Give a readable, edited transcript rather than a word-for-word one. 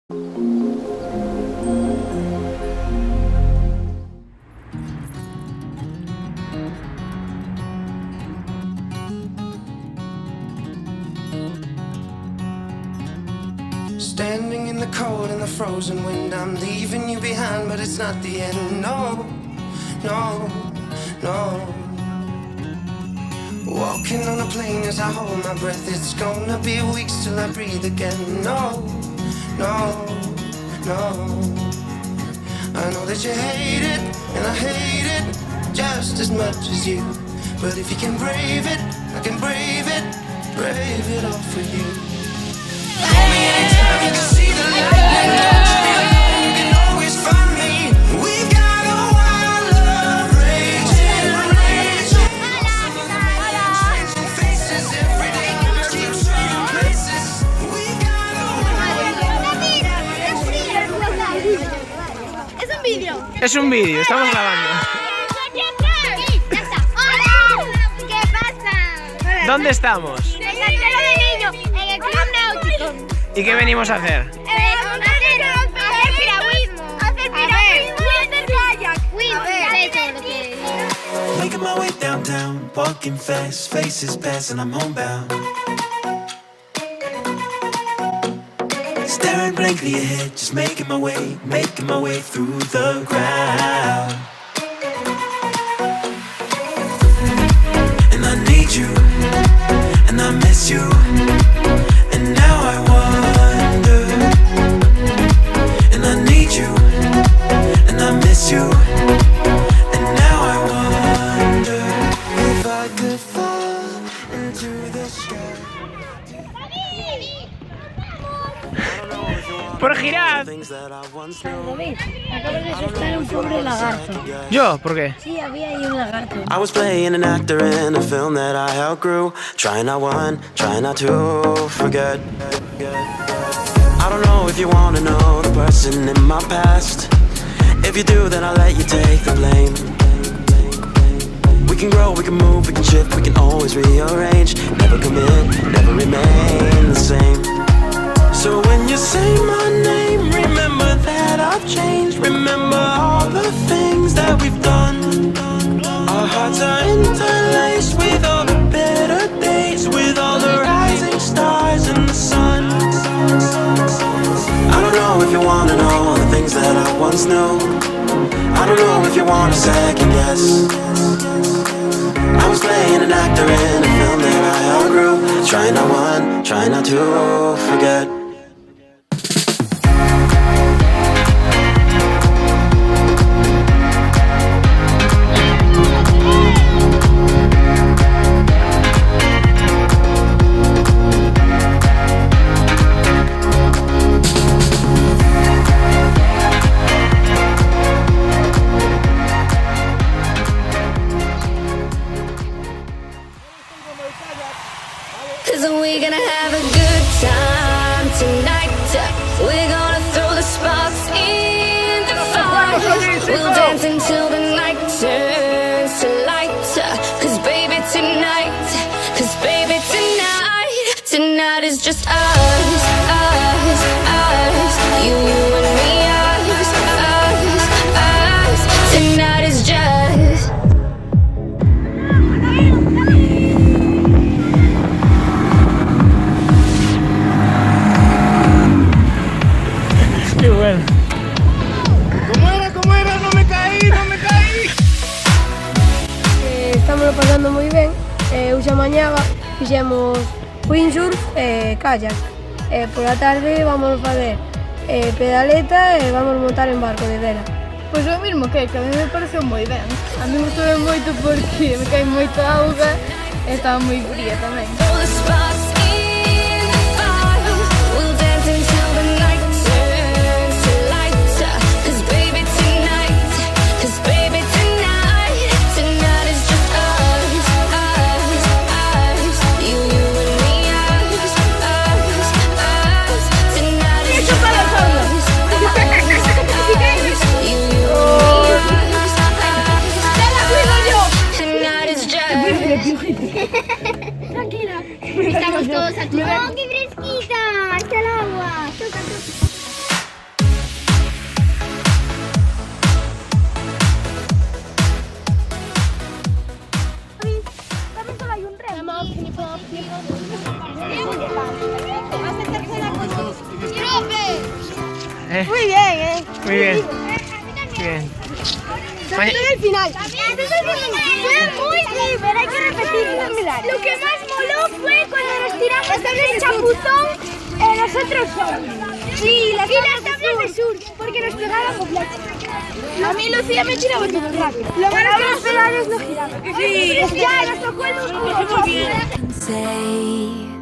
Standing in the cold and the frozen wind, I'm leaving you behind, but it's not the end. No, no, no. Walking on a plane as I hold my breath, it's gonna be weeks till I breathe again. No, no, no. I know that you hate it, and I hate it just as much as you. But if you can brave it, I can brave it all for you. Call me anytime you can see the light. Don't you be alone, you can always find me. We got a wild love raging, raging. Changing faces every day, keep trading places. We got a Es un vídeo. Es un vídeo, estamos grabando. Ya está. ¡Hola! ¿Qué pasa? ¿Dónde estamos? En el castelo de niños, en el club náutico. ¿Y qué venimos a hacer? Hacer piragüismo. Hacer kayak. Making my way downtown, walking fast, faces pass and I'm homebound. Staring blankly ahead, just making my way through the crowd. And I need you, and I miss you, and now I wonder. And I need you, and I miss you, and now I wonder if I could fall into the sky. ¡Por girar! David, acabas de asustar a un pobre lagarto. ¿Yo? ¿Por qué? Sí, había ahí un lagarto. I was playing an actor in a film that I outgrew. Trying not one, trying not to forget. I don't know if you wanna know the person in my past. If you do, then I'll let you take the blame. We can grow, we can move, we can shift, we can always rearrange. Never commit, never remain the same. So when you say my name, remember that I've changed. Remember all the things that we've done. Our hearts are interlaced with all the better days, with all the rising stars and the sun. I don't know if you wanna know all the things that I once knew. I don't know if you want a second guess. I was playing an actor in a film that I outgrew. Trying not one, trying not to forget. Cause we're gonna have a good time tonight. We're gonna throw the sparks in the fire. We'll dance until the night turns to light. Cause baby tonight, tonight is just us, you and me, us. Tonight is just. ¡Qué bueno! ¿Cómo era? No me caí. Estamos pasando moi ben. Hoxe a mañá fixemos windsurf e kayak. Pola tarde vamos facer pedaleta e vamos montar en barco de vela. Pois o mesmo que a mí me pareceu moi ben. A mí gustou moito porque me cae moita auga e estaba moi fría tamén. Throw the sparks in the fire. We'll dance until the night turns to light. Cause baby tonight, tonight is just us, you and me, us. Tonight is just us, you and me, us. Tonight is just. Tranquila. Estamos todos aquí. ¡Oh, qué fresquita! Está el agua. Toca. Muy bien, Muy bien. Bien. Sobre todo el final. Fue muy bien, pero hay que repetirlo. Lo que más moló fue cuando nos tiramos el chapuzón nosotros solos. Sí, las tablas de surf, porque nos pegaba con flecha. A mí Lucía me tiraba muy rápido. Lo malo es que los pedales no giraban. Sí. Ya, nos tocó el músculo. Say